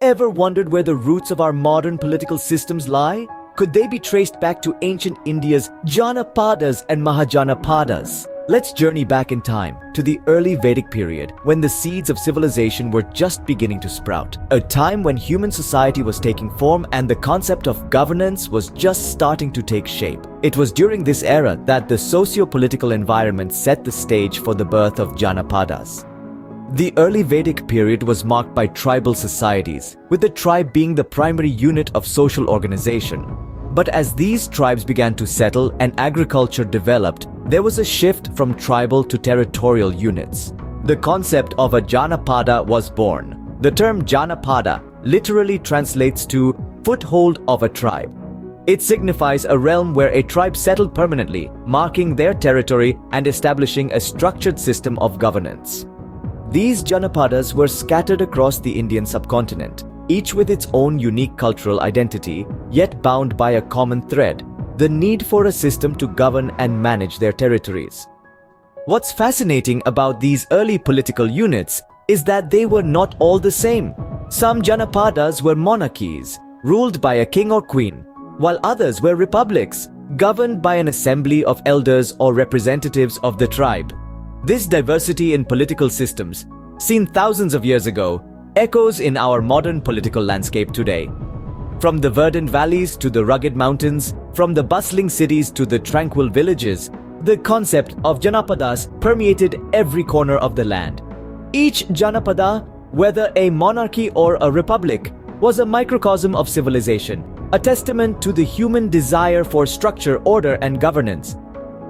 ever wondered where the roots of our modern political systems lie? Could they be traced back to ancient India's Janapadas and Mahajanapadas? Let's journey back in time to the early Vedic period when the seeds of civilization were just beginning to sprout. A time when human society was taking form and the concept of governance was just starting to take shape. It was during this era that the socio-political environment set the stage for the birth of Janapadas. The early Vedic period was marked by tribal societies, with the tribe being the primary unit of social organization. But as these tribes began to settle and agriculture developed, there was a shift from tribal to territorial units. The concept of a Janapada was born. The term Janapada literally translates to foothold of a tribe. It signifies a realm where a tribe settled permanently, marking their territory and establishing a structured system of governance. These Janapadas were scattered across the Indian subcontinent, each with its own unique cultural identity, yet bound by a common thread: the need for a system to govern and manage their territories. What's fascinating about these early political units is that they were not all the same. Some Janapadas were monarchies, ruled by a king or queen, while others were republics, governed by an assembly of elders or representatives of the tribe. This diversity in political systems, seen thousands of years ago, echoes in our modern political landscape today. From the verdant valleys to the rugged mountains, from the bustling cities to the tranquil villages, the concept of Janapadas permeated every corner of the land. Each Janapada, whether a monarchy or a republic, was a microcosm of civilization, a testament to the human desire for structure, order, and governance.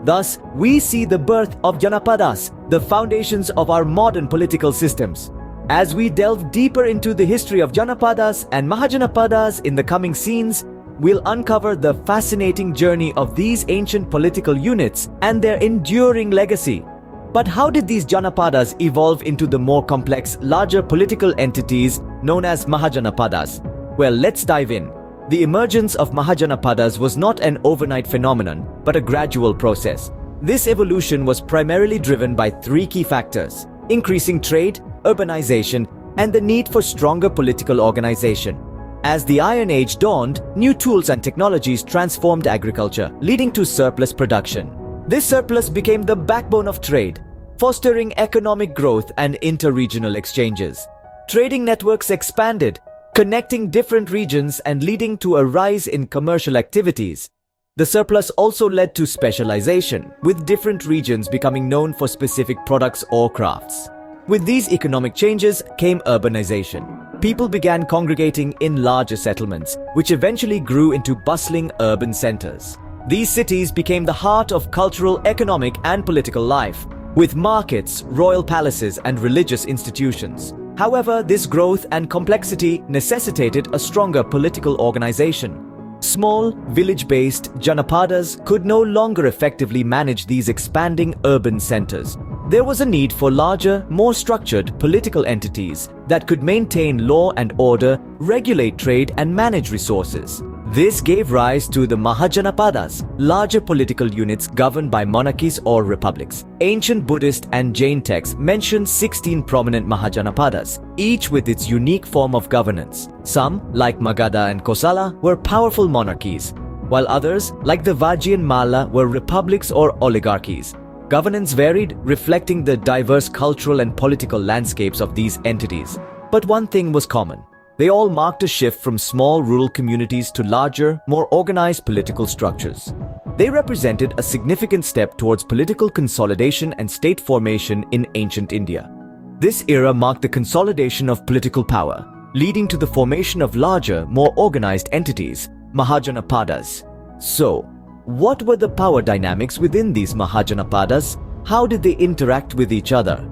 Thus, we see the birth of Janapadas, the foundations of our modern political systems. As we delve deeper into the history of Janapadas and Mahajanapadas in the coming scenes, we'll uncover the fascinating journey of these ancient political units and their enduring legacy. But how did these Janapadas evolve into the more complex, larger political entities known as Mahajanapadas? Well, let's dive in. The emergence of Mahajanapadas was not an overnight phenomenon, but a gradual process. This evolution was primarily driven by three key factors: increasing trade, urbanization, and the need for stronger political organization. As the Iron Age dawned, new tools and technologies transformed agriculture, leading to surplus production. This surplus became the backbone of trade, fostering economic growth and inter-regional exchanges. Trading networks expanded, connecting different regions and leading to a rise in commercial activities. The surplus also led to specialization, with different regions becoming known for specific products or crafts. With these economic changes came urbanization. People began congregating in larger settlements, which eventually grew into bustling urban centers. These cities became the heart of cultural, economic, and political life, with markets, royal palaces, and religious institutions. However, this growth and complexity necessitated a stronger political organization. Small, village-based Janapadas could no longer effectively manage these expanding urban centers. There was a need for larger, more structured political entities that could maintain law and order, regulate trade, and manage resources. This gave rise to the Mahajanapadas, larger political units governed by monarchies or republics. Ancient Buddhist and Jain texts mention 16 prominent Mahajanapadas, each with its unique form of governance. Some, like Magadha and Kosala, were powerful monarchies, while others, like the Vajji and Malla, were republics or oligarchies. Governance varied, reflecting the diverse cultural and political landscapes of these entities. But one thing was common. They all marked a shift from small rural communities to larger, more organized political structures. They represented a significant step towards political consolidation and state formation in ancient India. This era marked the consolidation of political power, leading to the formation of larger, more organized entities, Mahajanapadas. So, what were the power dynamics within these Mahajanapadas? How did they interact with each other?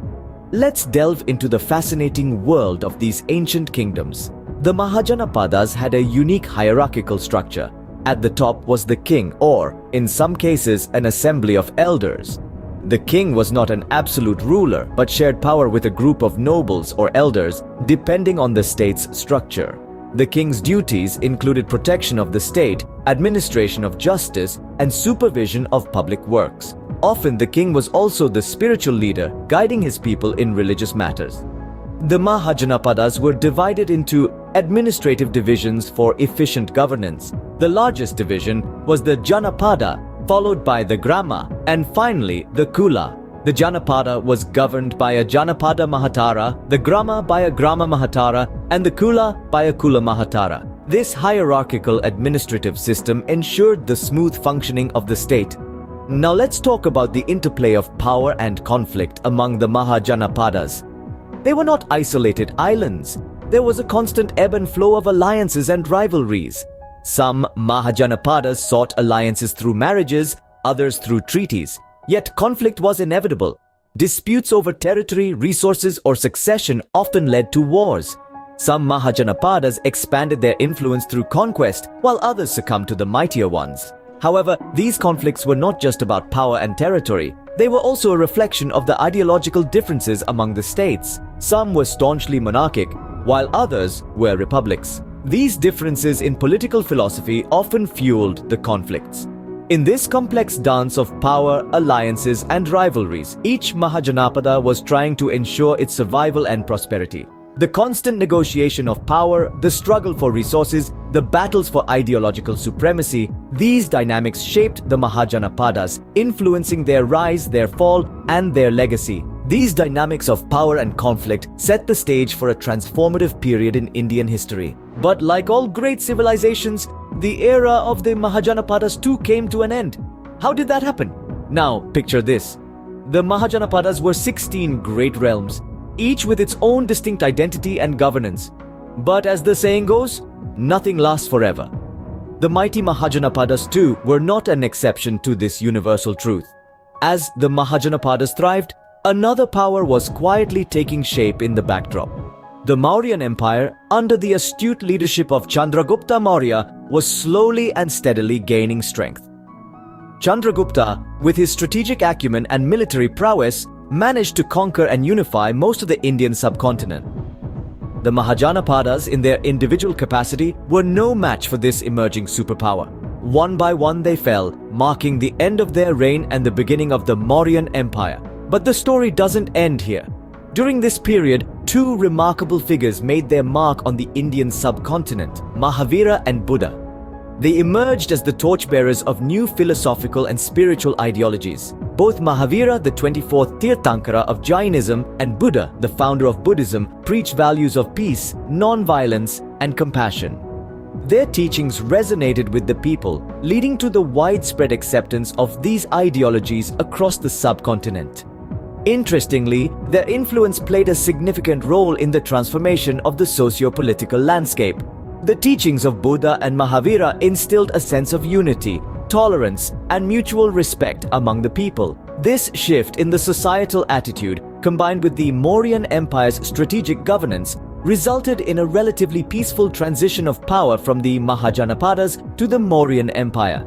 Let's delve into the fascinating world of these ancient kingdoms. The Mahajanapadas had a unique hierarchical structure. At the top was the king, or, in some cases, an assembly of elders. The king was not an absolute ruler, but shared power with a group of nobles or elders, depending on the state's structure. The king's duties included protection of the state, administration of justice, and supervision of public works. Often the king was also the spiritual leader, guiding his people in religious matters. The Mahajanapadas were divided into administrative divisions for efficient governance. The largest division was the Janapada, followed by the Grama, and finally the Kula. The Janapada was governed by a Janapada Mahatara, the Grama by a Grama Mahatara, and the Kula by a Kula Mahatara. This hierarchical administrative system ensured the smooth functioning of the state. Now let's talk about the interplay of power and conflict among the Mahajanapadas. They were not isolated islands. There was a constant ebb and flow of alliances and rivalries. Some Mahajanapadas sought alliances through marriages, others through treaties. Yet conflict was inevitable. Disputes over territory, resources, or succession often led to wars. Some Mahajanapadas expanded their influence through conquest, while others succumbed to the mightier ones. However, these conflicts were not just about power and territory. They were also a reflection of the ideological differences among the states. Some were staunchly monarchic, while others were republics. These differences in political philosophy often fueled the conflicts. In this complex dance of power, alliances, and rivalries, each Mahajanapada was trying to ensure its survival and prosperity. The constant negotiation of power, the struggle for resources, the battles for ideological supremacy, these dynamics shaped the Mahajanapadas, influencing their rise, their fall, and their legacy. These dynamics of power and conflict set the stage for a transformative period in Indian history. But like all great civilizations, the era of the Mahajanapadas too came to an end. How did that happen? Now, picture this. The Mahajanapadas were 16 great realms, each with its own distinct identity and governance. But as the saying goes, nothing lasts forever. The mighty Mahajanapadas too were not an exception to this universal truth. As the Mahajanapadas thrived, another power was quietly taking shape in the backdrop. The Mauryan Empire, under the astute leadership of Chandragupta Maurya, was slowly and steadily gaining strength. Chandragupta, with his strategic acumen and military prowess, managed to conquer and unify most of the Indian subcontinent. The Mahajanapadas, in their individual capacity, were no match for this emerging superpower. One by one they fell, marking the end of their reign and the beginning of the Mauryan Empire. But the story doesn't end here. During this period, two remarkable figures made their mark on the Indian subcontinent, Mahavira and Buddha. They emerged as the torchbearers of new philosophical and spiritual ideologies. Both Mahavira, the 24th Tirthankara of Jainism, and Buddha, the founder of Buddhism, preached values of peace, non-violence, and compassion. Their teachings resonated with the people, leading to the widespread acceptance of these ideologies across the subcontinent. Interestingly, their influence played a significant role in the transformation of the socio-political landscape. The teachings of Buddha and Mahavira instilled a sense of unity, tolerance, and mutual respect among the people. This shift in the societal attitude, combined with the Mauryan Empire's strategic governance, resulted in a relatively peaceful transition of power from the Mahajanapadas to the Mauryan Empire.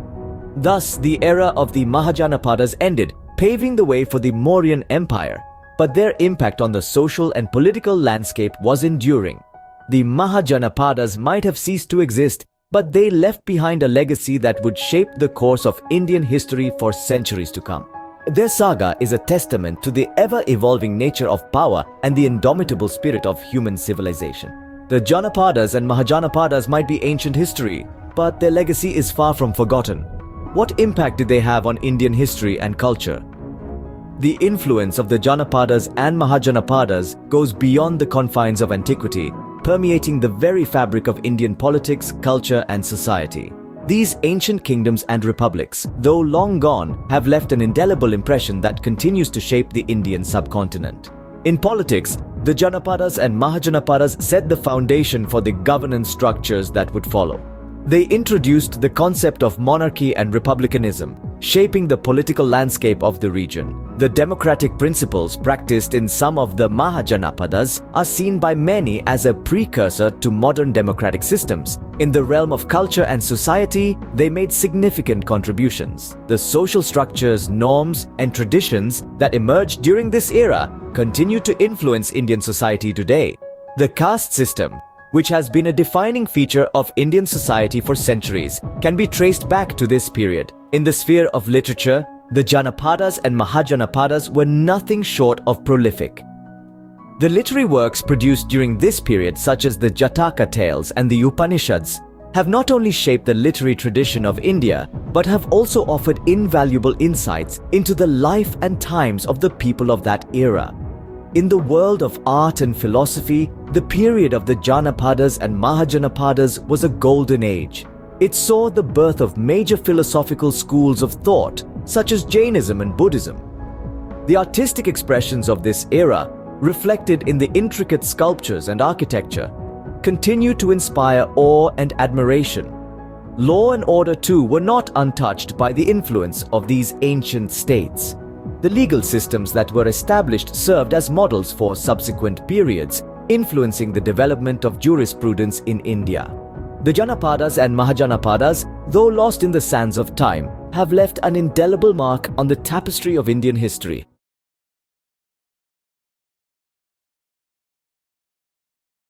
Thus, the era of the Mahajanapadas ended, paving the way for the Mauryan Empire. But their impact on the social and political landscape was enduring. The Mahajanapadas might have ceased to exist, but they left behind a legacy that would shape the course of Indian history for centuries to come. Their saga is a testament to the ever-evolving nature of power and the indomitable spirit of human civilization. The Janapadas and Mahajanapadas might be ancient history, but their legacy is far from forgotten. What impact did they have on Indian history and culture? The influence of the Janapadas and Mahajanapadas goes beyond the confines of antiquity, permeating the very fabric of Indian politics, culture, and society. These ancient kingdoms and republics, though long gone, have left an indelible impression that continues to shape the Indian subcontinent. In politics, the Janapadas and Mahajanapadas set the foundation for the governance structures that would follow. They introduced the concept of monarchy and republicanism, shaping the political landscape of the region. The democratic principles practiced in some of the Mahajanapadas are seen by many as a precursor to modern democratic systems. In the realm of culture and society, they made significant contributions. The social structures, norms, and traditions that emerged during this era continue to influence Indian society today. The caste system, which has been a defining feature of Indian society for centuries, can be traced back to this period. In the sphere of literature, the Janapadas and Mahajanapadas were nothing short of prolific. The literary works produced during this period, such as the Jataka tales and the Upanishads, have not only shaped the literary tradition of India, but have also offered invaluable insights into the life and times of the people of that era. In the world of art and philosophy, the period of the Janapadas and Mahajanapadas was a golden age. It saw the birth of major philosophical schools of thought, such as Jainism and Buddhism. The artistic expressions of this era, reflected in the intricate sculptures and architecture, continue to inspire awe and admiration. Law and order too were not untouched by the influence of these ancient states. The legal systems that were established served as models for subsequent periods, influencing the development of jurisprudence in India. The Janapadas and Mahajanapadas, though lost in the sands of time, have left an indelible mark on the tapestry of Indian history.